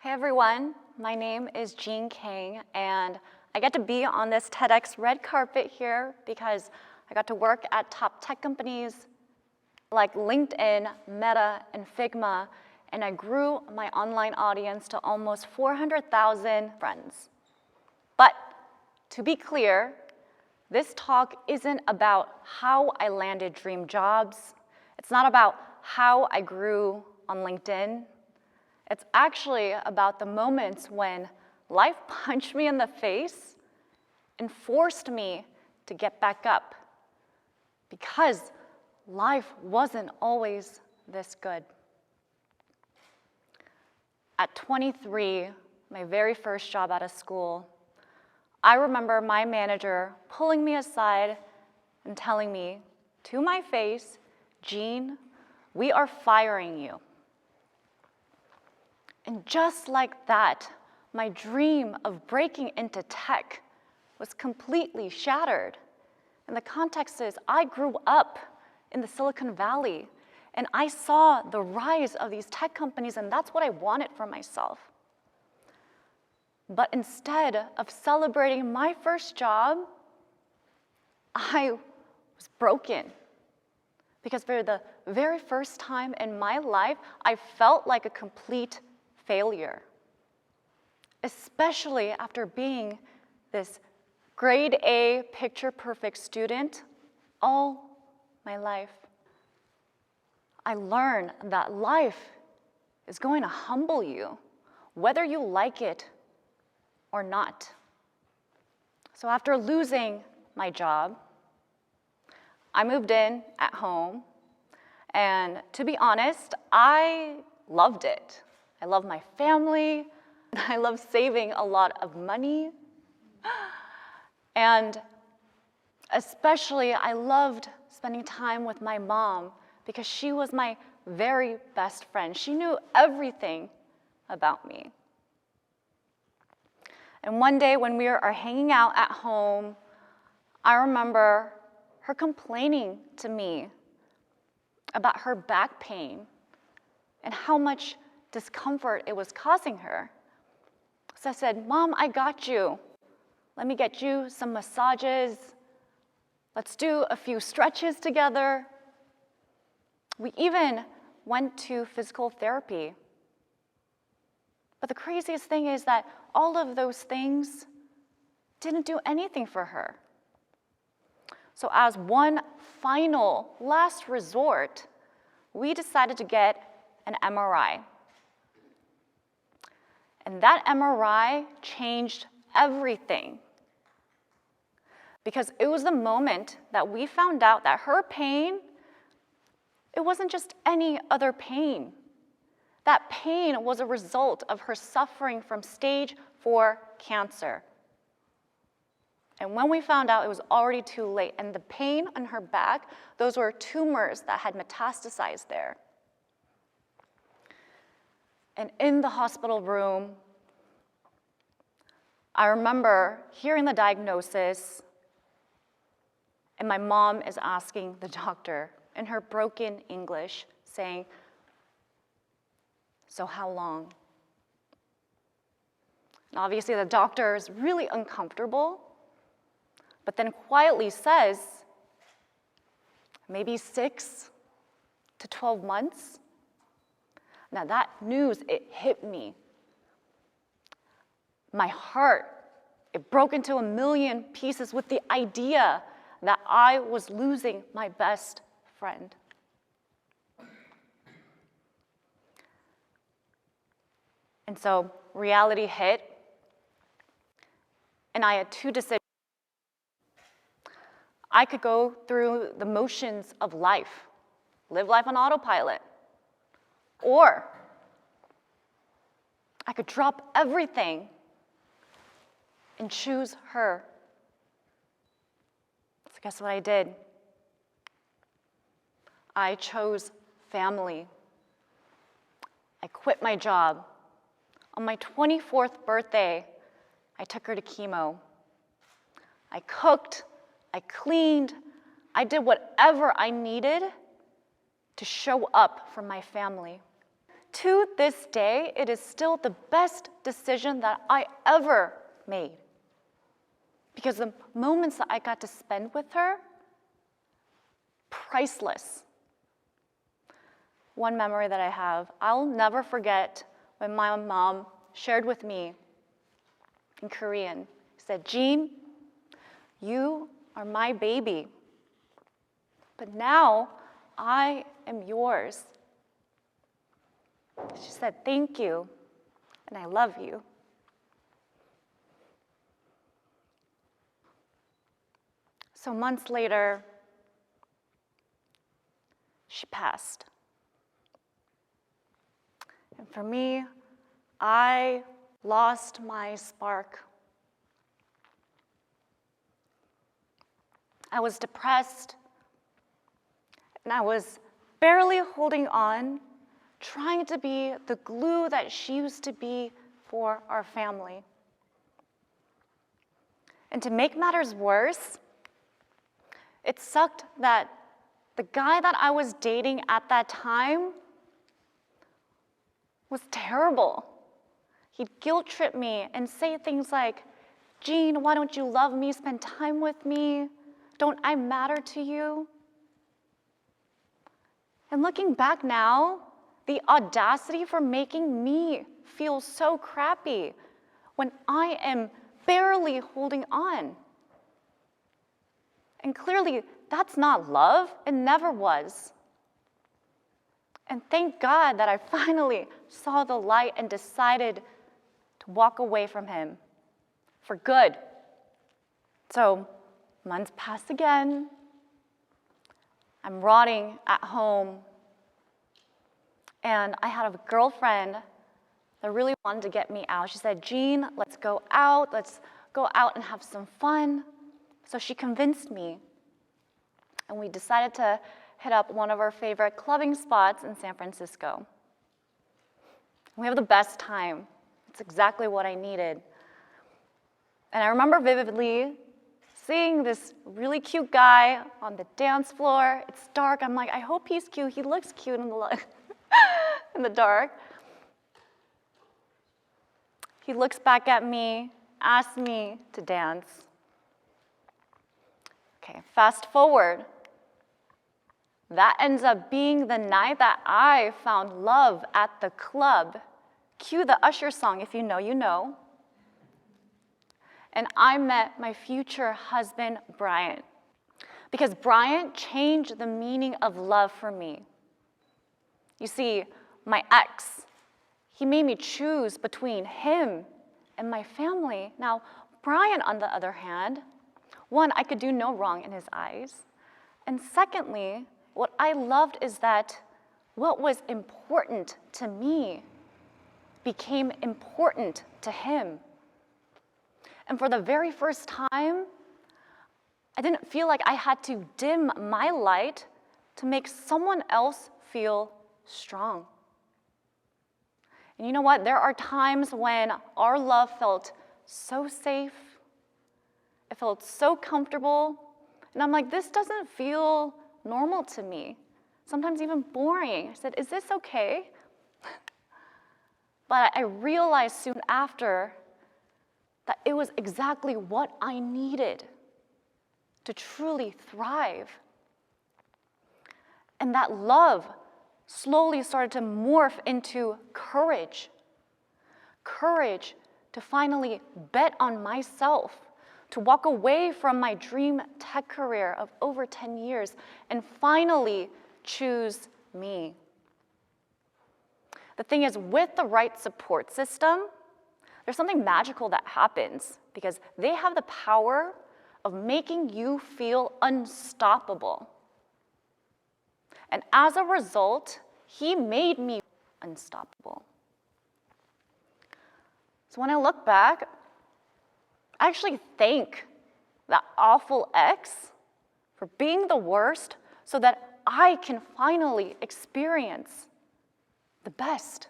Hey everyone, my name is Kang, and I get to be on this TEDx red carpet here because I got to work at top tech companies like LinkedIn, Meta, and Figma, and I grew my online audience to almost 400,000 friends. But to be clear, this talk isn't about how I landed dream jobs. It's not about how I grew on LinkedIn. It's actually about the moments when life punched me in the face and forced me to get back up because life wasn't always this good. At 23, my very first job out of school, I remember my manager pulling me aside and telling me to my face, "Jean, we are firing you." And just like that, my dream of breaking into tech was completely shattered. And the context is I grew up in the Silicon Valley, and I saw the rise of these tech companies, and that's what I wanted for myself. But instead of celebrating my first job, I was broken. Because for the very first time in my life, I felt like a complete failure, especially after being this grade A picture-perfect student all my life. I learned that life is going to humble you, whether you like it or not. So after losing my job, I moved in at home, and to be honest, I loved it. I love my family, I love saving a lot of money, and especially I loved spending time with my mom because she was my very best friend. She knew everything about me. And one day when we are hanging out at home, I remember her complaining to me about her back pain and how much discomfort it was causing her. So I said, "Mom, I got you. Let me get you some massages. Let's do a few stretches together." We even went to physical therapy. But the craziest thing is that all of those things didn't do anything for her. So as one final, last resort, we decided to get an MRI. And that MRI changed everything. Because it was the moment that we found out that her pain, it wasn't just any other pain. That pain was a result of her suffering from stage 4 cancer. And when we found out, it was already too late. And the pain on her back, those were tumors that had metastasized there. And in the hospital room, I remember hearing the diagnosis, and my mom is asking the doctor in her broken English, saying, "So how long?" And obviously the doctor is really uncomfortable, but then quietly says, "Maybe 6 to 12 months. Now that news, it hit me. My heart, it broke into a million pieces with the idea that I was losing my best friend. And so reality hit, and I had two decisions. I could go through the motions of life, live life on autopilot, or I could drop everything and choose her. So guess what I did? I chose family. I quit my job. On my 24th birthday, I took her to chemo. I cooked, I cleaned, I did whatever I needed to show up for my family. To this day, it is still the best decision that I ever made. Because the moments that I got to spend with her, priceless. One memory that I have, I'll never forget when my mom shared with me in Korean. She said, "Jean, you are my baby, but now I am yours." She said, "Thank you, and I love you." So months later, she passed. And for me, I lost my spark. I was depressed, and I was barely holding on, trying to be the glue that she used to be for our family. And to make matters worse, it sucked that the guy that I was dating at that time was terrible. He'd guilt trip me and say things like, "Jean, why don't you love me, spend time with me? Don't I matter to you?" And looking back now, the audacity for making me feel so crappy when I am barely holding on. And clearly, that's not love. It never was. And thank God that I finally saw the light and decided to walk away from him for good. So months pass again. I'm rotting at home. And I had a girlfriend that really wanted to get me out. She said, "Jean, let's go out. Let's go out and have some fun." So she convinced me. And we decided to hit up one of our favorite clubbing spots in San Francisco. We have the best time. It's exactly what I needed. And I remember vividly seeing this really cute guy on the dance floor. It's dark. I'm like, I hope he's cute. He looks cute in the in the dark. He looks back at me, asks me to dance. Okay, fast forward. That ends up being the night that I found love at the club. Cue the Usher song, if you know, you know. And I met my future husband, Bryant, because Bryant changed the meaning of love for me. You see, my ex, he made me choose between him and my family. Now, Bryant, on the other hand, one, I could do no wrong in his eyes. And secondly, what I loved is that what was important to me became important to him. And for the very first time, I didn't feel like I had to dim my light to make someone else feel strong. And you know what? There are times when our love felt so safe, it felt so comfortable, and I'm like, this doesn't feel normal to me, sometimes even boring. I said, is this okay? But I realized soon after that it was exactly what I needed to truly thrive. And that love slowly started to morph into courage. Courage to finally bet on myself, to walk away from my dream tech career of over 10 years and finally choose me. The thing is, with the right support system, there's something magical that happens because they have the power of making you feel unstoppable. And as a result, he made me unstoppable. So when I look back, I actually thank that awful ex for being the worst so that I can finally experience the best.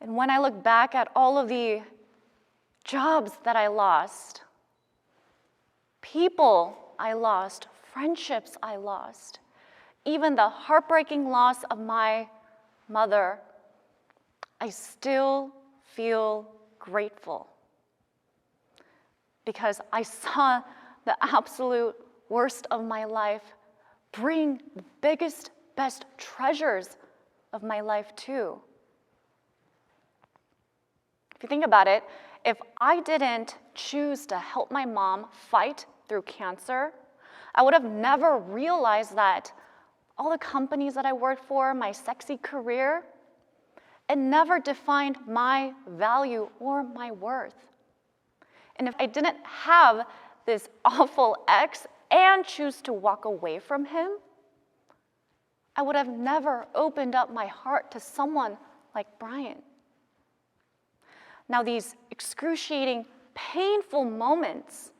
And when I look back at all of the jobs that I lost, people I lost, friendships I lost, even the heartbreaking loss of my mother, I still feel grateful because I saw the absolute worst of my life bring the biggest, best treasures of my life too. If you think about it, if I didn't choose to help my mom fight through cancer, I would have never realized that all the companies that I worked for, my sexy career, it never defined my value or my worth. And if I didn't have this awful ex and choose to walk away from him, I would have never opened up my heart to someone like Brian. Now, these excruciating, painful moments,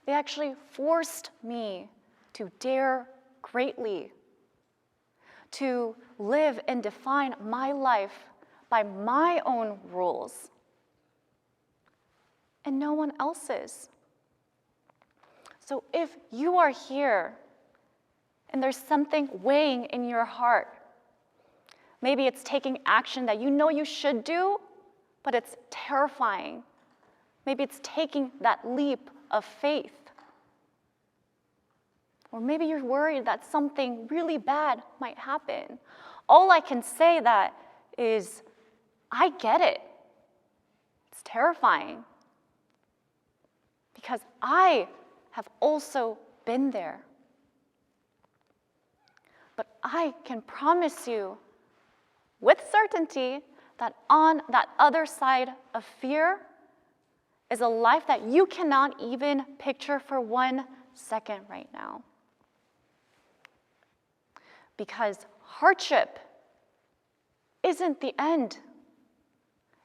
they actually forced me to dare greatly, to live and define my life by my own rules and no one else's. So if you are here and there's something weighing in your heart, maybe it's taking action that you know you should do, but it's terrifying. Maybe it's taking that leap of faith. Or maybe you're worried that something really bad might happen. All I can say that is, I get it. It's terrifying. Because I have also been there. But I can promise you with certainty that on that other side of fear is a life that you cannot even picture for 1 second right now. Because hardship isn't the end.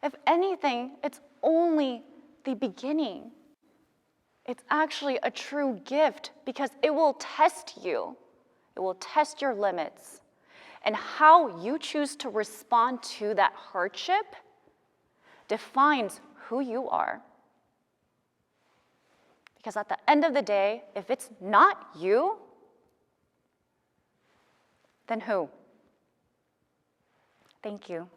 If anything, it's only the beginning. It's actually a true gift because it will test you. It will test your limits. And how you choose to respond to that hardship defines who you are. Because at the end of the day, if it's not you, then who? Thank you.